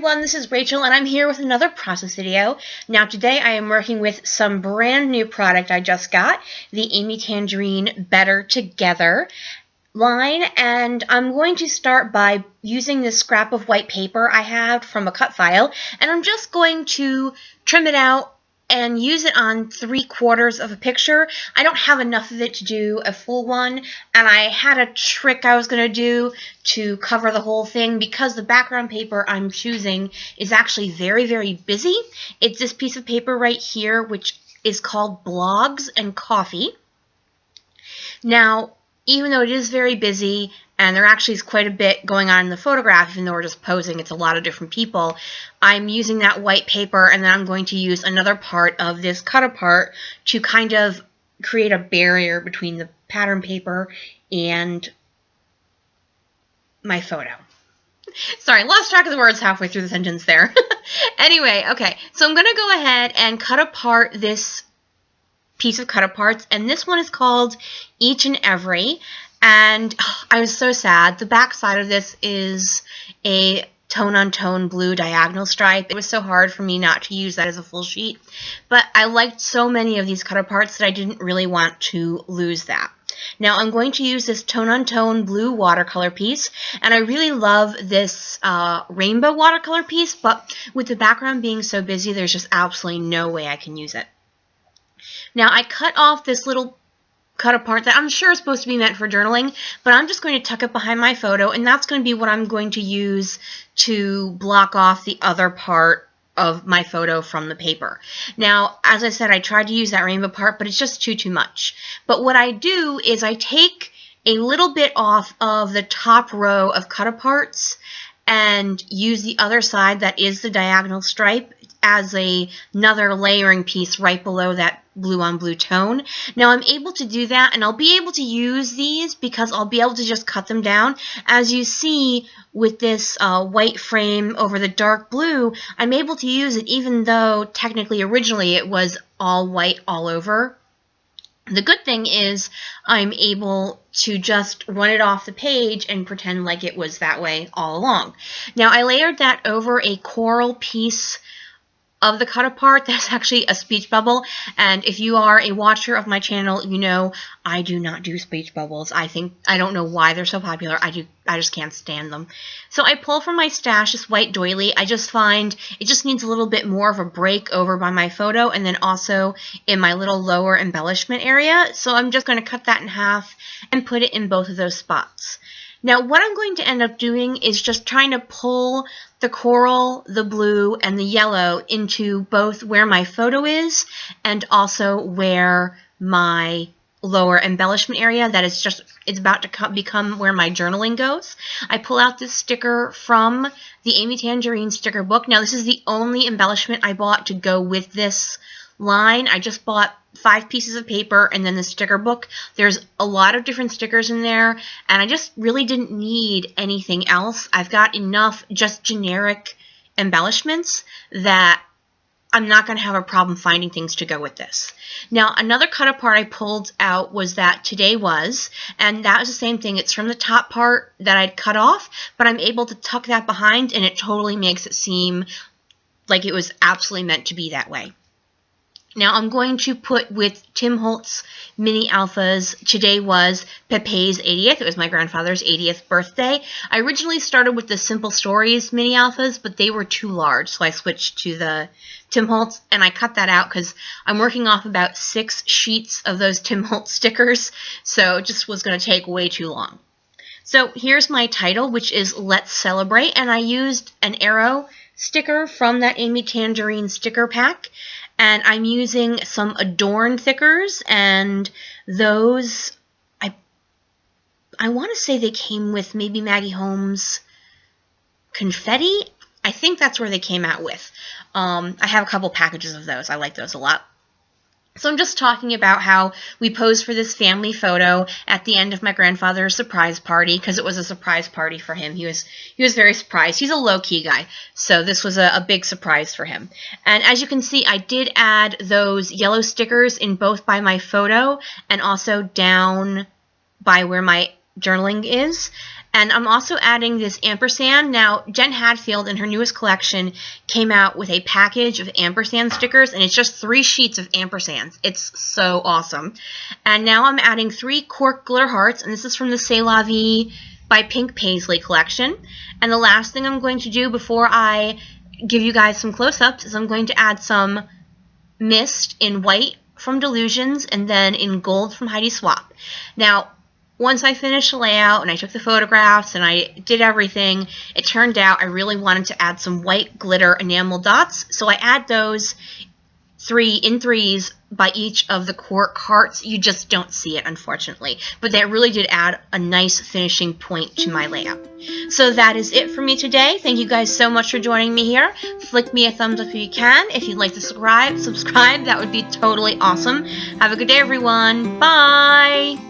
everyone, this is Rachel and I'm here with another process video. Now today I am working with some brand new product I just got, the Amy Tangerine Better Together line, and I'm going to start by using this scrap of white paper I have from a cut file, and I'm just going to trim it out and use it on 3/4 of a picture. I don't have enough of it to do a full one, and I had a trick I was going to do to cover the whole thing because the background paper I'm choosing is actually very, very busy. It's this piece of paper right here, which is called Blogs and Coffee. Now, even though it is very busy, and there actually is quite a bit going on in the photograph, even though we're just posing, it's a lot of different people, I'm using that white paper, and then I'm going to use another part of this cut apart to kind of create a barrier between the pattern paper and my photo. Sorry, lost track of the words halfway through the sentence there. Anyway, okay, so I'm going to go ahead and cut apart this piece of cut aparts, and this one is called Each and Every, and I was so sad. The back side of this is a tone-on-tone blue diagonal stripe. It was so hard for me not to use that as a full sheet, but I liked so many of these cut aparts that I didn't really want to lose that. Now I'm going to use this tone-on-tone blue watercolor piece, and I really love this rainbow watercolor piece, but with the background being so busy, there's just absolutely no way I can use it. Now, I cut off this little cut apart that I'm sure is supposed to be meant for journaling, but I'm just going to tuck it behind my photo, and that's going to be what I'm going to use to block off the other part of my photo from the paper. Now, as I said, I tried to use that rainbow part, but it's just too much. But what I do is I take a little bit off of the top row of cut aparts and use the other side that is the diagonal stripe as another layering piece right below that blue on blue tone. Now I'm able to do that, and I'll be able to use these because I'll be able to just cut them down. As you see with this white frame over the dark blue, I'm able to use it even though technically originally it was all white all over. The good thing is I'm able to just run it off the page and pretend like it was that way all along. Now I layered that over a coral piece of the cut apart. That's actually a speech bubble, and if you are a watcher of my channel, you know I do not do speech bubbles. I don't know why they're so popular. I just can't stand them. So I pull from my stash this white doily. I just find it just needs a little bit more of a break over by my photo and then also in my little lower embellishment area. So I'm just going to cut that in half and put it in both of those spots. Now what I'm going to end up doing is just trying to pull the coral, the blue, and the yellow into both where my photo is and also where my lower embellishment area that is just, it's about to become where my journaling goes. I pull out this sticker from the Amy Tangerine sticker book. Now this is the only embellishment I bought to go with this line. I just bought 5 pieces of paper and then the sticker book. There's a lot of different stickers in there, and I just really didn't need anything else. I've got enough just generic embellishments that I'm not going to have a problem finding things to go with this. Now, another cut apart I pulled out was that Today Was, and that was the same thing. It's from the top part that I'd cut off, but I'm able to tuck that behind, and it totally makes it seem like it was absolutely meant to be that way. Now I'm going to put with Tim Holtz Mini Alphas, Today Was Pepe's 80th. It was my grandfather's 80th birthday. I originally started with the Simple Stories Mini Alphas, but they were too large, so I switched to the Tim Holtz, and I cut that out because I'm working off about 6 sheets of those Tim Holtz stickers, so it just was going to take way too long. So here's my title, which is Let's Celebrate, and I used an arrow sticker from that Amy Tangerine sticker pack. And I'm using some Adorn thickers, and those, I want to say they came with maybe Maggie Holmes confetti. I think that's where they came out with. I have a couple packages of those. I like those a lot. So I'm just talking about how we posed for this family photo at the end of my grandfather's surprise party, because it was a surprise party for him. He was very surprised. He's a low-key guy, so this was a big surprise for him. And as you can see, I did add those yellow stickers in both by my photo and also down by where my journaling is. And I'm also adding this ampersand. Now, Jen Hadfield, in her newest collection, came out with a package of ampersand stickers, and it's just 3 sheets of ampersands. It's so awesome. And now I'm adding 3 cork glitter hearts, and this is from the C'est La Vie by Pink Paislee collection. And the last thing I'm going to do before I give you guys some close-ups is I'm going to add some mist in white from Delusions and then in gold from Heidi Swapp. Now, once I finished the layout and I took the photographs and I did everything, it turned out I really wanted to add some white glitter enamel dots. So I add those 3 in 3s by each of the cork hearts. You just don't see it, unfortunately. But that really did add a nice finishing point to my layout. So that is it for me today. Thank you guys so much for joining me here. Flick me a thumbs up if you can. If you'd like to subscribe, that would be totally awesome. Have a good day, everyone. Bye!